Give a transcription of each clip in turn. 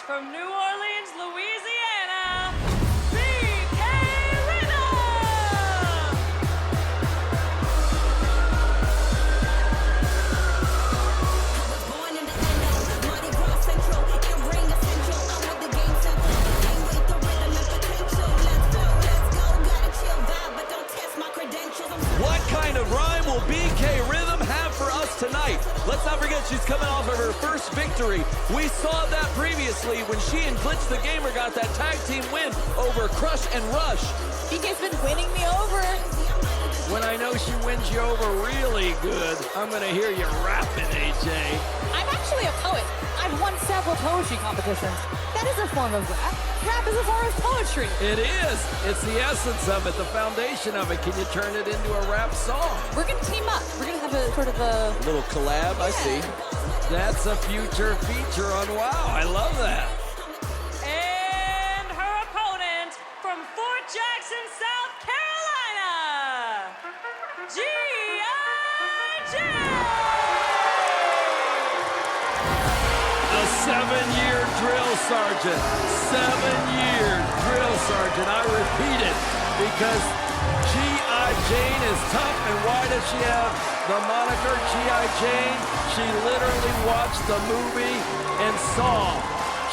from New Orleans, Louisiana, BK Rhythm! Born in the NL, Mardi Gras Central, and ring essential. I'm with the game simple. Came with the rhythm and potential. Let's flow, let's go. Got a chill vibe, but don't test my credentials. What kind of rhyme will BK Rhythm have for us tonight? Let's not forget she's coming off of her first victory. We saw that previously when she and Glitch the Gamer got that tag team win over Crush and Rush. BK's been winning me over. When I know she wins you over really good, I'm gonna hear you rapping, AJ. I'm actually a poet. I've won several poetry competitions. That is a form of rap. Rap is a form of poetry. It is. It's the essence of it, the foundation of it. Can you turn it into a rap song? We're gonna team up. We're gonna have a sort of a Little collab, I see. That's a future feature on WoW. I love that. And her opponent from Fort Jackson, South Carolina, G.I. A 7-year drill sergeant. 7-year drill sergeant. I repeat it because G.I. Jane is tough. And why does she have the moniker G.I. Jane? She literally watched the movie and saw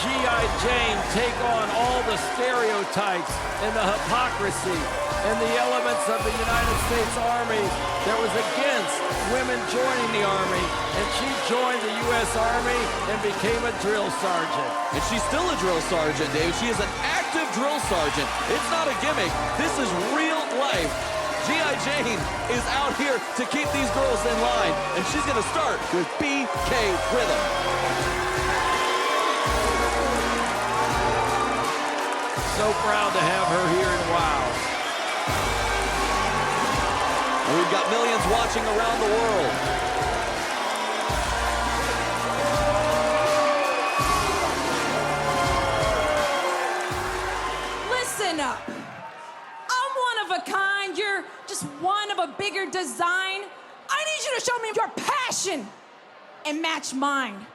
G.I. Jane take on all the stereotypes and the hypocrisy and the elements of the United States Army that was against women joining the Army. And she joined the U.S. Army and became a drill sergeant. And she's still a drill sergeant, Dave. She is an active drill sergeant. It's not a gimmick. This is real life. G.I. Jane is out here to keep these girls in line. And she's going to start with BK Rhythm. So proud to have her here in WoW. And we've got millions watching around the world. Listen up. I'm one of a kind. You're just one of a bigger design. I need you to show me your passion and match mine.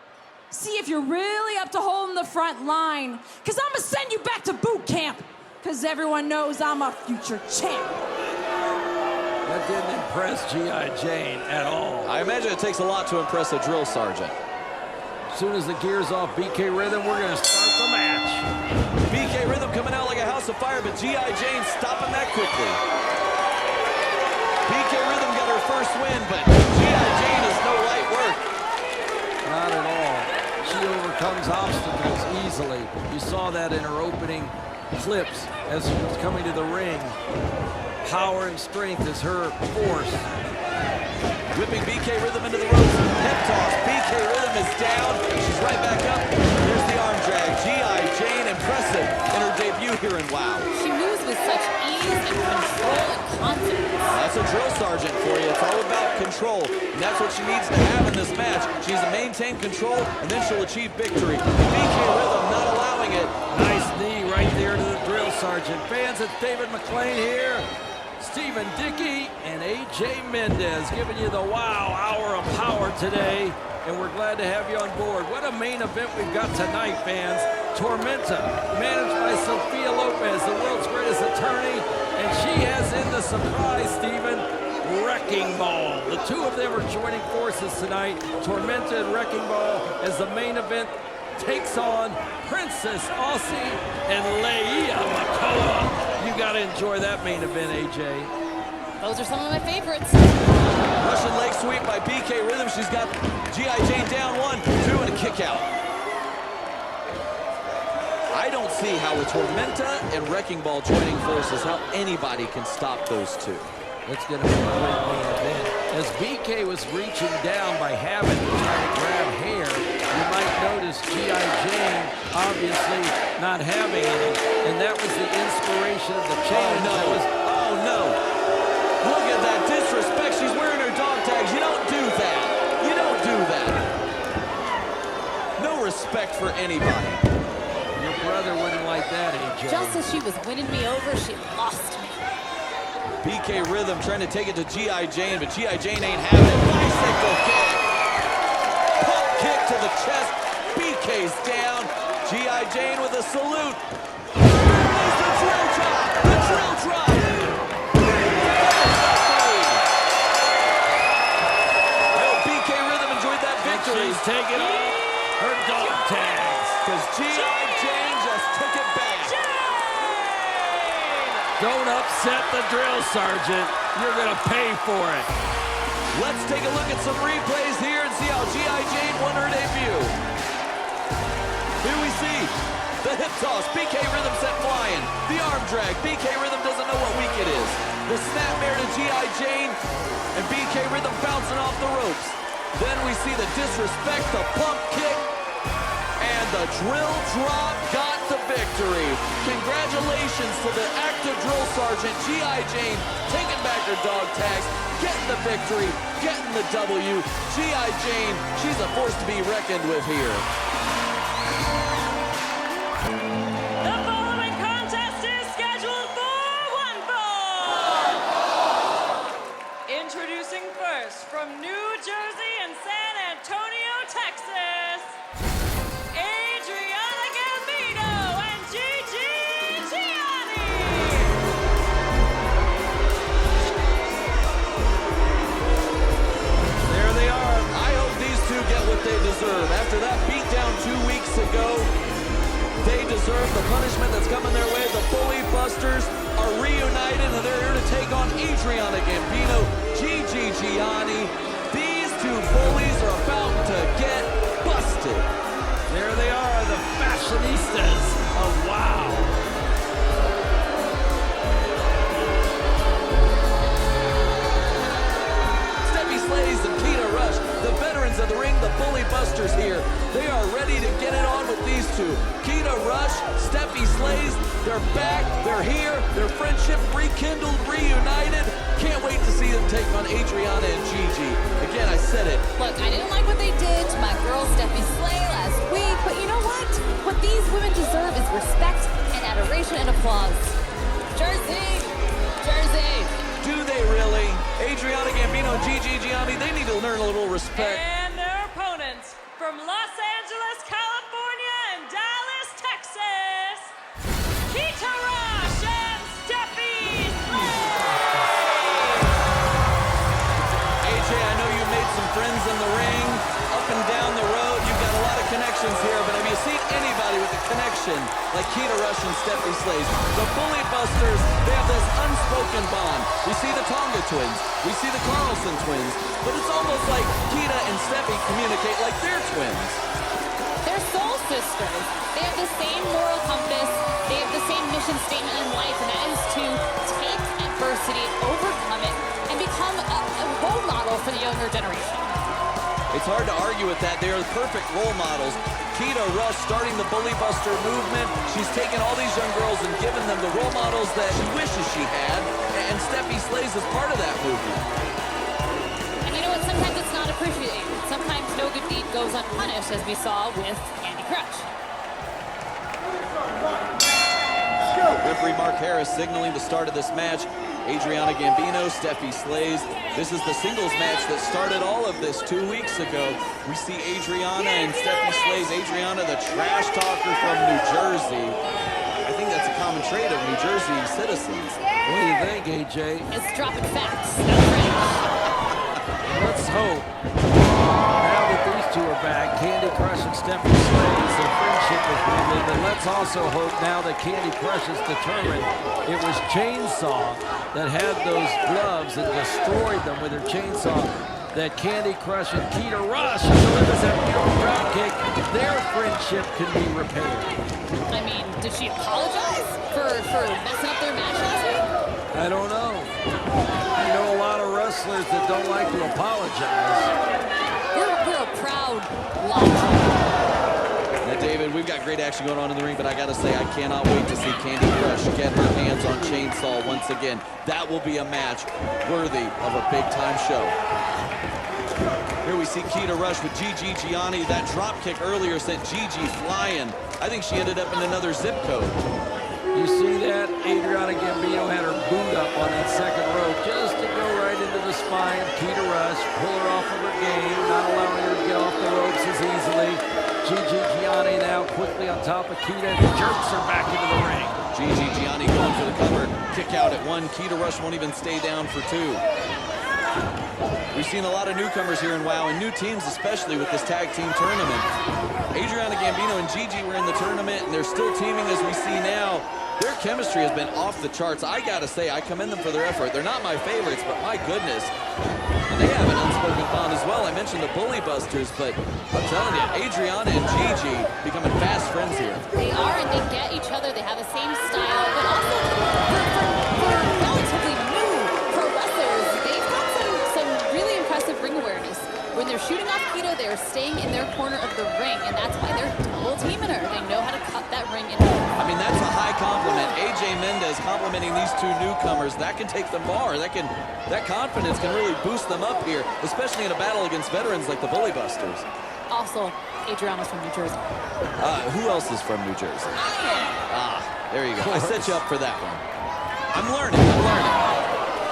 See if you're really up to holding the front line. Cause I'm gonna send you back to boot camp. Cause everyone knows I'm a future champ. That didn't impress G.I. Jane at all. I imagine it takes a lot to impress a drill sergeant. As soon as the gear's off BK Rhythm, we're gonna start the match. BK Rhythm coming out like a house of fire, but G.I. Jane stopping that quickly. BK Rhythm got her first win, but G.I. Jane is no light work. Not at all. She overcomes obstacles easily. You saw that in her opening clips as she was coming to the ring. Power and strength is her force. Whipping BK Rhythm into the ropes. Hip toss. BK Rhythm is down. She's right back up. There's the arm drag. G.I. Jane impressive in her debut here in WoW. she moves with such ease and control and confidence. That's a drill sergeant for you. It's all about control. And that's what she needs to have in this match. She needs to maintain control, and then she'll achieve victory. BK Rhythm not allowing it. Nice knee right there to the drill sergeant. Fans, it's David McLean here. Stephen Dickey and AJ Mendez giving you the WoW Hour of Power today, and we're glad to have you on board. What a main event we've got tonight, fans. Tormenta, managed by Sophia Lopez, the world's greatest attorney, and she has in the surprise, Stephen, Wrecking Ball. The two of them are joining forces tonight. Tormenta and Wrecking Ball as the main event takes on Princess Aussie and Leia Makoa. You gotta enjoy that main event, AJ. Those are some of my favorites. Russian leg sweep by BK Rhythm. She's got G.I. Jane down 1, 2, and a kick out. I don't see how with Tormenta and Wrecking Ball joining forces, how anybody can stop those two. It's gonna be a great main event. As BK was reaching down by habit to try to grab hair, you might notice G.I. Jane obviously not having any, and that was the inspiration of the challenge. Oh no! Look at that disrespect. She's wearing her dog tags. You don't do that. You don't do that. No respect for anybody. Your brother wouldn't like that, AJ. Just as she was winning me over, she lost me. BK Rhythm trying to take it to G.I. Jane, but G.I. Jane ain't having it. Bicycle kick. Pump kick to the chest. BK's down. G.I. Jane with a salute. There's the drill drop. The drill drop. Well, BK Rhythm enjoyed that victory. She's taking off her dog tags. Because G.I. Jane just took it back. Don't upset the drill sergeant. You're going to pay for it. Let's take a look at some replays here and see how G.I. Jane won her debut. Here we see the hip toss, BK Rhythm sent flying. The arm drag, BK Rhythm doesn't know what week it is. The snapmare to G.I. Jane, and BK Rhythm bouncing off the ropes. Then we see the disrespect, the pump kick, and the drill drop got the victory. Congratulations to the active drill sergeant, G.I. Jane, taking back her dog tags, getting the victory, getting the W. G.I. Jane, she's a force to be reckoned with here. The following contest is scheduled for one fall. Introducing first from New Jersey and San Antonio, Texas, Adriana Gambino and Gigi Gianni. There they are. I hope these two get what they deserve. After that beatdown 2 weeks ago, they deserve the punishment that's coming their way. The Bully Busters are reunited, and they're here to take on Adriana Gambino, Gigi Gianni. These two bullies are about to get busted. There they are, the fashionistas of WOW. Stephy Slays and Keta Rush, the veterans of the ring, the Bully Busters here. They are ready to get it on with these two. Keta Rush, Stephy Slays, they're back, they're here, their friendship rekindled, reunited. Can't wait to see them take on Adriana and Gigi. Again, I said it. Look, I didn't like what they did to my girl Steffi Slay last week, but you know what? What these women deserve is respect and adoration and applause. Jersey! Jersey! Do they really? Adriana Gambino and Gigi Gianni, they need to learn a little respect. And their opponents from Los Angeles, California and Dallas, Texas, Keta Rush and Steffi Slay. AJ, I know you made some friends in the ring, up and down the road. You've got a lot of connections here, but have you seen anybody with a connection like Keta Rush and Steffi Slays? The Bully Busters, they have this unspoken bond. We see the Tonga twins, we see the Carlson twins, but it's almost like Keta and Steffi communicate like they're twins. They're soul sisters. They have the same moral compass. They have the same mission statement in life, and that is to take adversity, overcome it, and become a role model for the younger generation. It's hard to argue with that. They are the perfect role models. Keta Rush starting the Bully Buster movement. She's taken all these young girls and given them the role models that she wishes she had, and Steffi Slays is part of that movement. And you know what? Sometimes it's not appreciated. Sometimes no good deed goes unpunished, as we saw with Candy Crush. Referee Mark Harris signaling the start of this match. Adriana Gambino, Steffi Slays. This is the singles match that started all of this 2 weeks ago. We see Adriana and Steffi Slays. Adriana, the trash talker from New Jersey. I think that's a common trait of New Jersey citizens. What do you think, AJ? It's dropping facts. That's right. Let's hope. Now that these two are back, Candy Crush and Steffi Slays, their friendship is renewed. And let's also hope now that Candy Crush is determined it was Chainsaw that had those gloves and destroyed them with her chainsaw, that Candy Crush and Keta Rush delivers that beautiful drop kick. Their friendship can be repaired. I mean, did she apologize for messing up their match last week? I don't know. I know a lot of wrestlers that don't like to apologize. We're a proud lot. Now, David, we've got great action going on in the ring, but I gotta say, I cannot wait to see Candy Crush get her hands on Chainsaw once again. That will be a match worthy of a big-time show. Here we see Keta Rush with Gigi Gianni. That drop kick earlier sent Gigi flying. I think she ended up in another zip code. You see that? Adriana Gambino had her boot up on that second rope just to go right into the spine, Keta rush, pull her off of her game, not allowing her to get off the ropes as easily. Gigi, Gianni now quickly on top of Keta, jerks her back into the ring. Gigi, Gianni going for the cover. Kick out at 1. Keta rush won't even stay down for 2. We've seen a lot of newcomers here in WoW, and new teams especially with this tag team tournament. Adriana, Gambino, and Gigi were in the tournament, and they're still teaming as we see now. Their chemistry has been off the charts. I gotta say, I commend them for their effort. They're not my favorites, but my goodness. And they have an unspoken bond as well. I mentioned the Bully Busters, but I'm telling you, Adriana and Gigi becoming fast friends here. They are, and they get each other. They have the same style, but also for relatively new pro wrestlers, they've got some really impressive ring awareness. When they're shooting off Keta, they're staying in their corner of the ring, and that's why they're double teaming her. They know how to cut that ring in half. I mean, that's a high compliment. AJ Mendez complimenting these two newcomers. That can take them far. That confidence can really boost them up here, especially in a battle against veterans like the Bully Busters. Also, Adriana's from New Jersey. Who else is from New Jersey? There you go. I set you up for that one. I'm learning.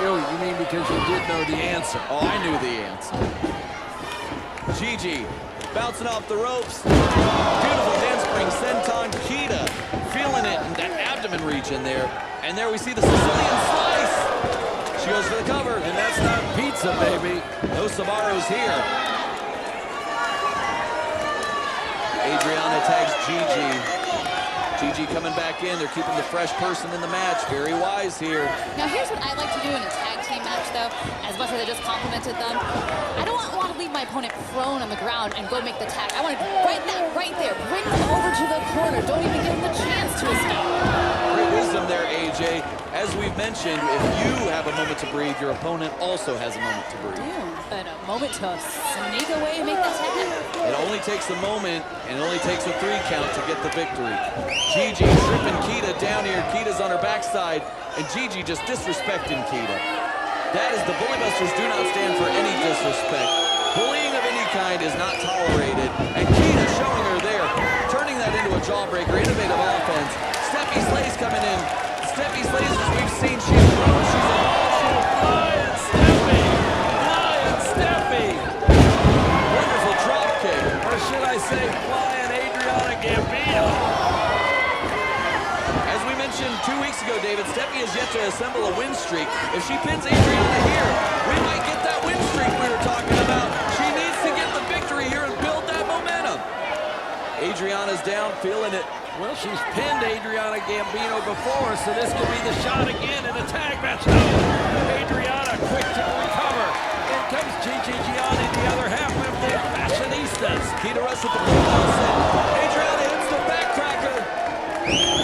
Oh, you mean because you did know the answer? Oh, I knew the answer. Gigi bouncing off the ropes. Beautiful handspring senton. Keta feeling it in the abdomen region there. And there we see the Sicilian slice. She goes for the cover. And that's not pizza, baby. No Sbarros here. Adriana tags Gigi. Gigi coming back in. They're keeping the fresh person in the match. Very wise here. Now, here's what I like to do in a tag team match, though. As much as I just complimented them, I don't want to leave my opponent prone on the ground and go make the tag. I want to right there. Bring them over to the corner. Don't even give them the chance to escape. Great wisdom there, AJ. As we've mentioned, if you have a moment to breathe, your opponent also has a moment to breathe. But a moment to sneak away and make that tag. It only takes a moment, and it only takes a 3 count to get the victory. Gigi stripping Keta down here. Keta's on her backside, and Gigi just disrespecting Keta. That is, the Bully Busters do not stand for any disrespect. Bullying of any kind is not tolerated, and Keta showing her there, turning that into a jawbreaker, innovative offense. Steffi Slay's coming in. Steffi Slay's, as we've seen, she's grown, she's evolved. Flying Steffi. Wonderful drop kick. Or should I say flying Adriana Gambino. As we mentioned 2 weeks ago, David, Steffi has yet to assemble a win streak. If she pins Adriana here, we might get that win streak we were talking about. She needs to get the victory here and build that momentum. Adriana's down, feeling it. Well, she's pinned Adriana Gambino before, so this could be the shot again in a tag match. Oh, Adriana quick to recover. In comes Gigi, Gianni, the other half of the fashionistas. Keta rush with the bulldozer set. Adriana hits the backcracker.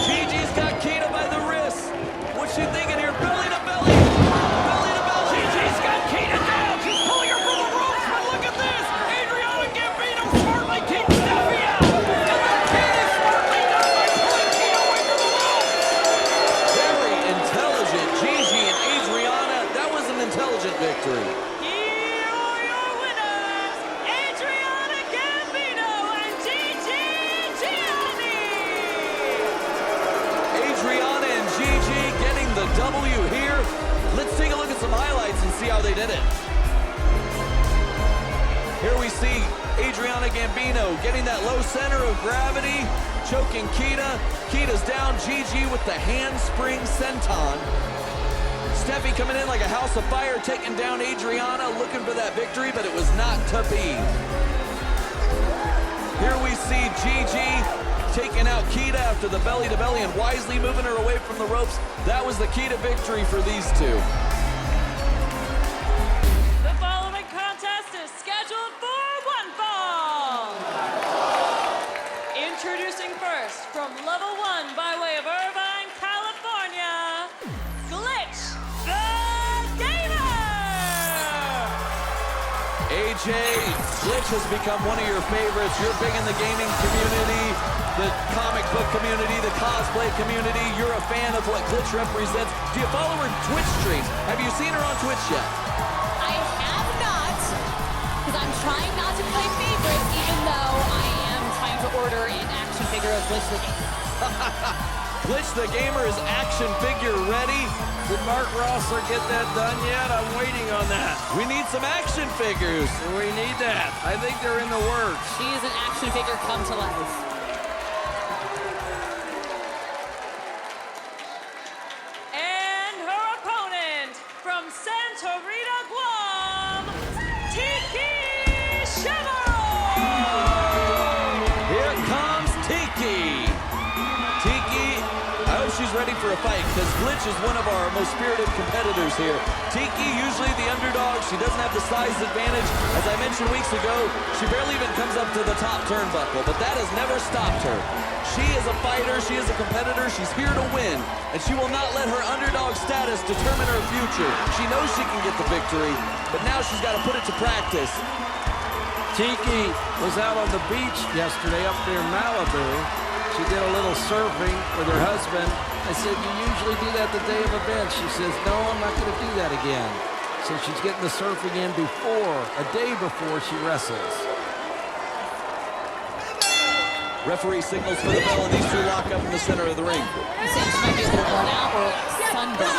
Gigi's got Keta by the wrist. What's she thinking here? Belly to belly. Belly to belly. Gigi's got Keta down. She's pulling her from the ropes, but look at this. Adriana Gambino smartly keeps Steffi out. And then Keta smartly done by pulling Keta away from the ropes. Very intelligent. Gigi and Adriana. That was an intelligent victory. Here are your winners, Adriana Gambino and Gigi Gianni. Adriana and Gigi getting the W here. Let's take a look at some highlights and see how they did it. Here we see Adriana Gambino getting that low center of gravity, choking Keta. Keta's down. Gigi with the handspring senton. Steffi coming in like a house of fire, taking down Adriana, looking for that victory, but it was not to be. Here we see Gigi taking out Keta after the belly-to-belly and wisely moving her away from the ropes. That was the key to victory for these two. The following contest is scheduled for one fall. Introducing first from level 1 by way of Irvine, California, Glitch the Gamer. AJ, Glitch has become one of your favorites. You're big in the gaming community, the comic book community, the cosplay community. You're a fan of what Glitch represents. Do you follow her Twitch streams? Have you seen her on Twitch yet? I have not, because I'm trying not to play favorites, even though I am trying to order an action figure of Glitch the Gamer. Glitch the Gamer is action figure ready. Did Mark Rosler get that done yet? I'm waiting on that. We need some action figures. We need that. I think they're in the works. She is an action figure come to life. And her opponent from Santorita, Guam, Tiki Chamorro. Here comes Tiki. Tiki, I hope she's ready for a fight because Glitch is one of our most spirited competitors here. Tiki, usually the underdog, she doesn't have the size advantage. As I mentioned weeks ago, she barely even comes up to the top turnbuckle, but that has never stopped her. She is a fighter, she is a competitor, she's here to win, and she will not let her underdog status determine her future. She knows she can get the victory, but now she's got to put it to practice. Tiki was out on the beach yesterday up near Malibu. She did a little surfing with her husband. I said, you usually do that the day of events. She says, no, I'm not going to do that again. So she's getting the surfing in a day before she wrestles. Referee signals for the bell, and these two lock up in the center of the ring. You think she might be a little worn out or sunburned?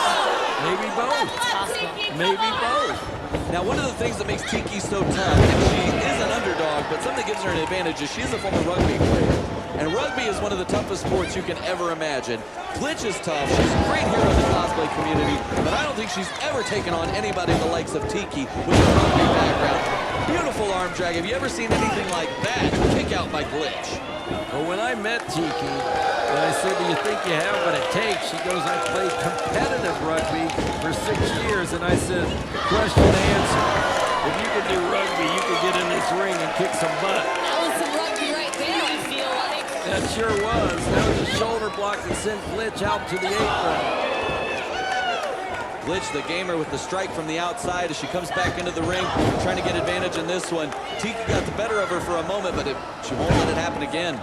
Maybe both. It's possible. Maybe both. Now, one of the things that makes Tiki so tough, and she is an underdog, but something that gives her an advantage is she is a former rugby player. And rugby is one of the toughest sports you can ever imagine. Glitch is tough. She's a great hero in the cosplay community, but I don't think she's ever taken on anybody the likes of Tiki with a rugby background. Beautiful arm drag. Have you ever seen anything like that? Kick out by Glitch. Well, when I met Tiki, and I said, do you think you have what it takes? She goes, I played competitive rugby for 6 years. And I said, question and answer. If you could do rugby, you could get in this ring and kick some butt. That was some rugby right there, I feel like. That sure was. That was a shoulder block that sent Glitch out to the apron. Glitch, the gamer, with the strike from the outside as she comes back into the ring, trying to get advantage in this one. Tiki got the better of her for a moment, but she won't let it happen again.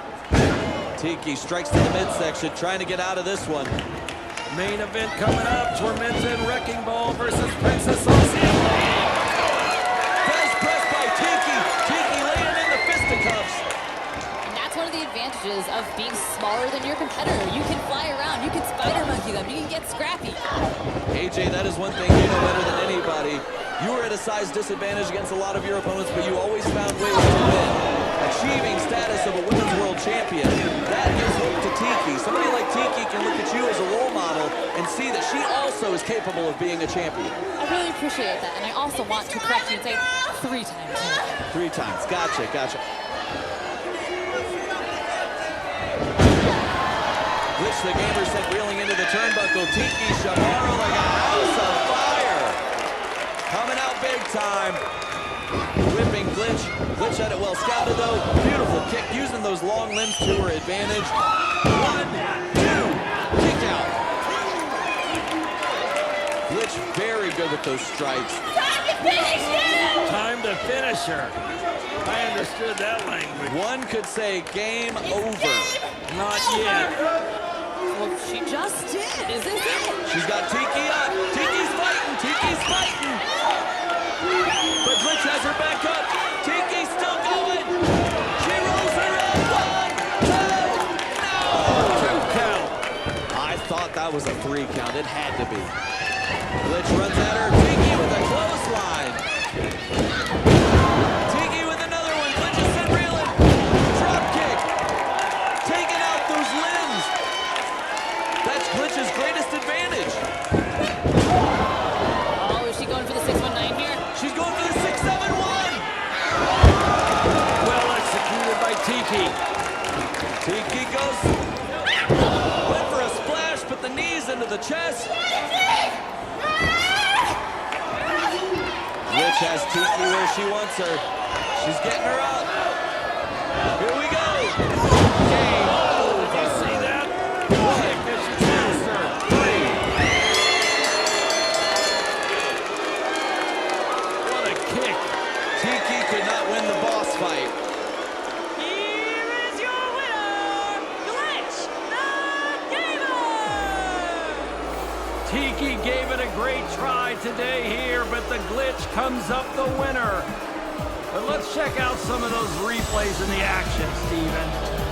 Tiki strikes to the midsection, trying to get out of this one. Main event coming up, Tormenta and Wrecking Ball versus Princess Aussie Leia. Face press by Tiki. Tiki laying in the fisticuffs. And that's one of the advantages of being smaller than your competitor. You can fly around, you can spider monkey them, you can get scrappy. AJ, that is one thing you know better than anybody. You were at a size disadvantage against a lot of your opponents, but you always found ways to win. Achieving status of a women's world champion, that gives hope to Tiki. Somebody like Tiki can look at you as a role model and see that she also is capable of being a champion. I really appreciate that, and I also want to correct you and say 3 times. 3 times. Gotcha, gotcha. Glitch, the gamer, sent reeling into the turnbuckle. Tiki Chamorro like a house on fire. Coming out big time. Whipping Glitch. Glitch had it well scouted, though. Beautiful kick, using those long limbs to her advantage. 1, 2, kick out. Glitch very good with those strikes. Time to finish her. I understood that language. One could say game over. Not yet. Well, she just did. Is this it? She's got Tiki up. Tiki's fighting. Tiki's fighting. But Glitch has her back up. Tiki's still going. She rolls her up. 1, 2, no. 2 count. I thought that was a 3 count. It had to be. Glitch runs at her. Tiki with a clothesline. Tiki with another one. Glitch is sent reeling. Drop kick. Taking out those limbs. That's Glitch's greatest advantage. Oh, is she going for the 619 here? She's going for the 671. Well executed by Tiki. Tiki goes. Went for a splash, put the knees into the chest. Glitch has Tiki where she wants her. She's getting her up. Here we go. Game over. Did you see that? Kick that she passed her. 3. What a kick. Tiki could not win the boss fight. Here is your winner, Glitch the Gamer! Tiki gave it a great try today here, but the Glitch comes up the winner. But let's check out some of those replays in the action, Steven.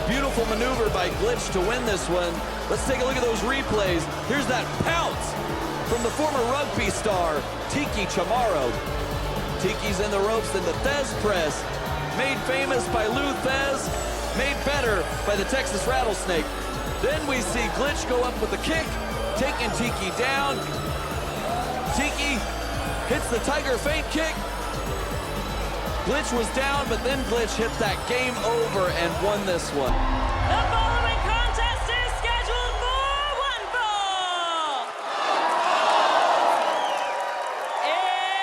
Beautiful maneuver by Glitch to win this one. Let's take a look at those replays. Here's that pounce. from the former rugby star, Tiki Chamorro. Tiki's in the ropes in the Thez press, made famous by Lou Thez, made better by the Texas Rattlesnake. Then we see Glitch go up with a kick, taking Tiki down. Tiki hits the Tiger feint kick. Glitch was down, but then Glitch hit that game over and won this one. The following contest is scheduled for one fall.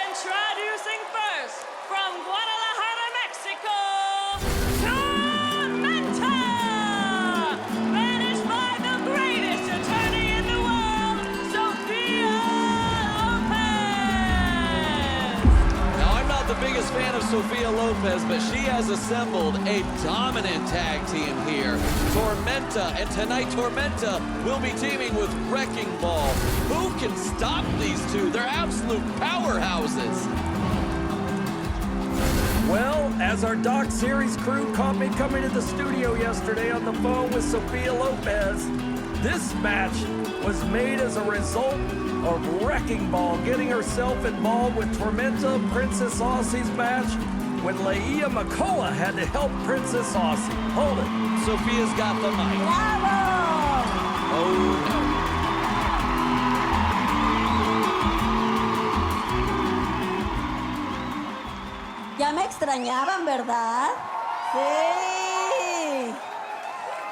Introducing first, from Guadalajara, Mexico, Tormenta! Managed by the greatest attorney in the world, Sophia Lopez. Now, I'm not the biggest fan of Sophia Lopez, but she has assembled a dominant tag team here. Tormenta, and tonight Tormenta will be teaming with Wrecking Ball. Who can stop these two? They're absolute powerhouses. Well, as our Doc Series crew caught me coming to the studio yesterday on the phone with Sophia Lopez, this match was made as a result of Wrecking Ball getting herself involved with Tormenta, Princess Aussie's match, when Leia Makoa had to help Princess Aussie. Hold it. Sophia's got the mic. Oh, no. Ya me extrañaban, ¿verdad? Sí.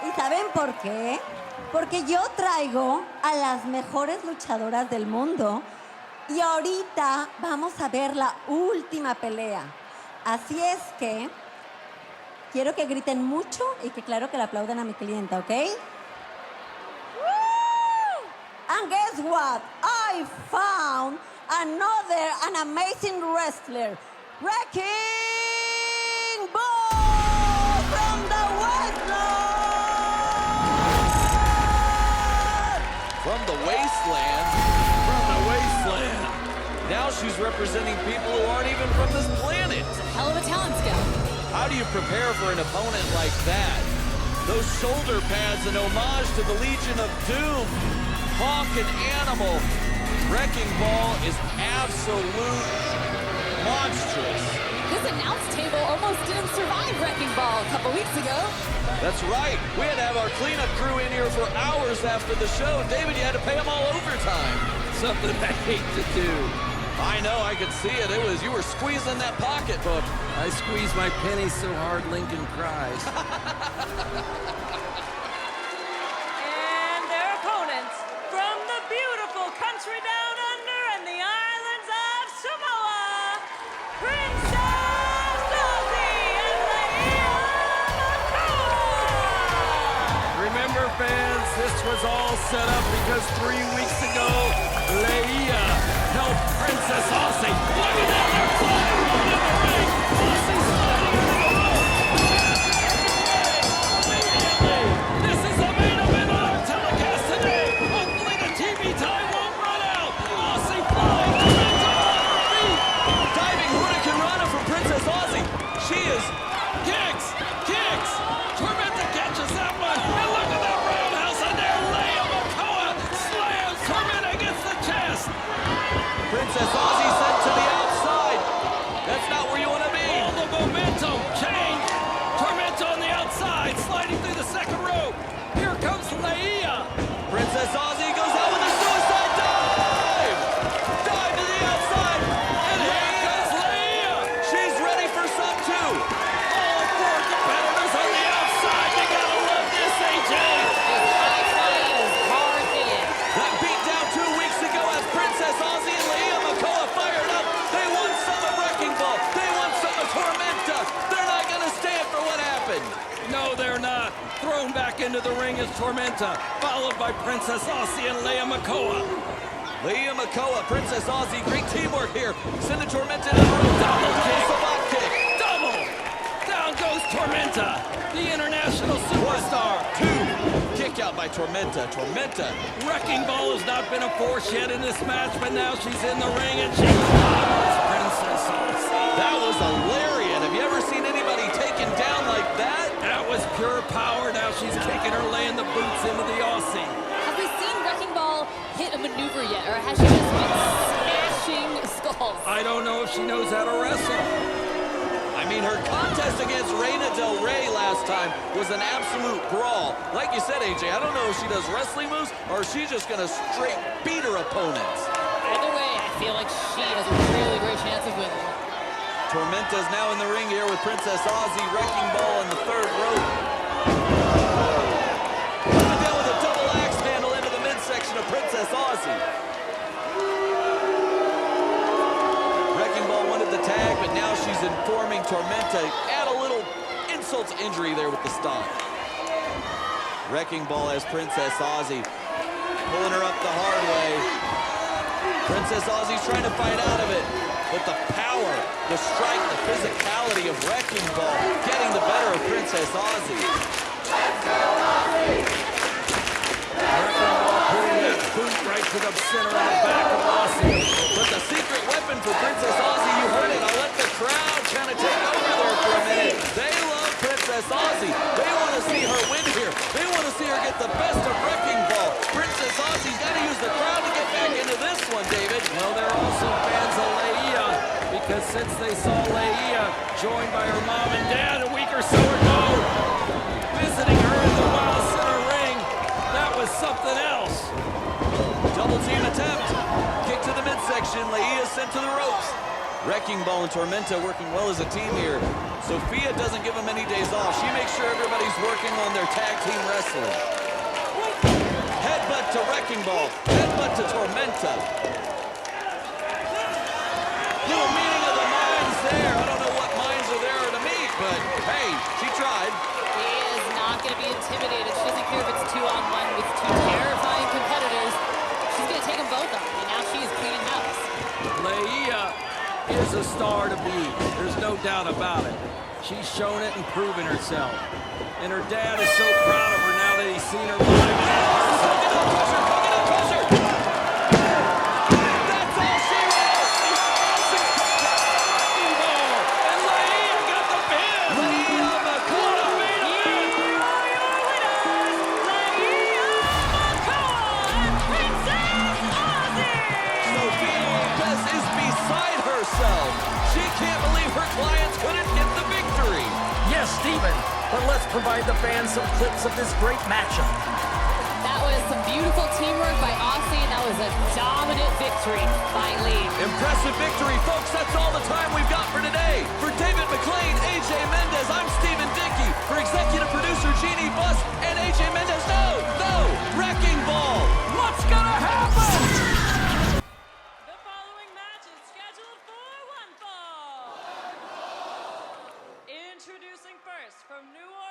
¿Y saben por qué? Porque yo traigo a las mejores luchadoras del mundo y ahorita vamos a ver la última pelea. Así es que quiero que griten mucho y que claro que le aplaudan a mi clienta, ¿ok? Woo! And guess what? I found an amazing wrestler. Wrecking Ball from the wasteland! From the wasteland. From the wasteland. Now she's representing people who aren't even from this planet. Hell of a talent scout. How do you prepare for an opponent like that? Those shoulder pads, an homage to the Legion of Doom. Hawk and Animal. Wrecking Ball is absolute monstrous. This announce table almost didn't survive Wrecking Ball a couple weeks ago. That's right. We had to have our cleanup crew in here for hours after the show. David, you had to pay them all overtime. Something I hate to do. I know, I could see it. You were squeezing that pocketbook. I squeeze my penny so hard Lincoln cries. And their opponents, from the beautiful country down under and the islands of Samoa, Princess Aussie and Leia Makoa! Remember, fans, this was all set up because 3 weeks ago, Leia helped Princess Aussie. Look at that, they're flying around in the ring. Aussie's sliding through the rope. Immediately, this is the main event on our telecast today. Hopefully the TV time won't run out. Aussie flying, Tormenta on her feet. Diving Hurricane Rana from Princess Aussie. She is... Kicks! Tormenta catches that one. And look at that roundhouse on there. Leia Makoa slams Tormenta against the chest. Princess Aussie sent to the outside. That's not where you want to be. All the momentum change. Tormenta on the outside, sliding through the second rope. Here comes Leia. Princess Aussie goes out with a suicide dive. Dive to the outside. And here comes Leia. She's ready for some too. All four competitors on the outside. You gotta love this, AJ. That beat down 2 weeks ago as Princess Aussie and Leia Makoa fired up. They want some of Wrecking Ball. They want some of Tormenta. They're not going to stand for what happened. No, they're not. Thrown back into the ring is Tormenta, followed by Princess Aussie and Leia Makoa. Leia Makoa, Princess Aussie, great teamwork here. Send the Tormenta to the rope. Double kick. Savant kick. Double. Down goes Tormenta, the international superstar. 2. Kick out by Tormenta. Wrecking Ball has not been a force yet in this match, but now she's in the ring and she clobbers Princess Aussie. That was a lariat. Have you ever seen anybody taken down like that? That was pure power. Now she's kicking her, laying the boots into the Aussie. Have we seen Wrecking Ball hit a maneuver yet, or has she just been smashing skulls? I don't know if she knows how to wrestle. I mean, her contest against Reina Del Rey last time was an absolute brawl. Like you said, AJ, I don't know if she does wrestling moves or if she's just gonna straight beat her opponents. Either way, I feel like she has a really great chance of winning. Tormenta's now in the ring here with Princess Aussie, Wrecking Ball in the third rope. Coming down with a double axe handle into the midsection of Princess Aussie. Wrecking Ball wanted the tag, but now she's informing Tormenta. Add a little insult to injury there with the stomp. Wrecking Ball has Princess Aussie pulling her up the hard way. Princess Aussie's trying to fight out of it, but the power, the strike, the physicality of Wrecking Ball getting the better of Princess Aussie. Wrecking Ball putting that boot right to the center of the back of Aussie. But the secret weapon for Princess Aussie, you heard it. I'll let the crowd kind of take over there for a minute. They love Princess Aussie. They want to see her win here. They want to see her get the best of Wrecking Ball. Princess Aussie's got to use the crowd to get back into this one, David. Well, they're also fans of Leia, because since they saw Leia joined by her mom and dad a week or so ago, visiting her in the Wild Center ring, that was something else. Double team attempt. Kick to the midsection. Leia sent to the ropes. Wrecking Ball and Tormenta working well as a team here. Sophia doesn't give them any days off. She makes sure everybody's working on their tag team wrestling. Headbutt to Wrecking Ball. Headbutt to Tormenta. Little meeting of the minds there. I don't know what minds are there to meet, but hey, she tried. She is not going to be intimidated. She doesn't care if it's 2-on-1 with two terrifying competitors. She's going to take them both on, and now she is cleaning house. Leia is a star to beat. There's no doubt about it. She's shown it and proven herself. And her dad is so proud of her now that he's seen her live. That's all she wants. And Leia got the pin. Leia Makoa. Sophia Lopez is beside herself. She can't believe her clients couldn't get the victory. Yes, Steven, but let's provide the fans some clips of this great matchup. That was some beautiful teamwork by Aussie, and that was a dominant victory by Lee. Impressive victory, folks. That's all the time we've got for today. For David McLean, AJ Mendez, I'm Stephen Dickey. For executive producer Gianni and AJ Mendez, no, Wrecking Ball. What's gonna happen? The following match is scheduled for one fall. Introducing first from New Orleans.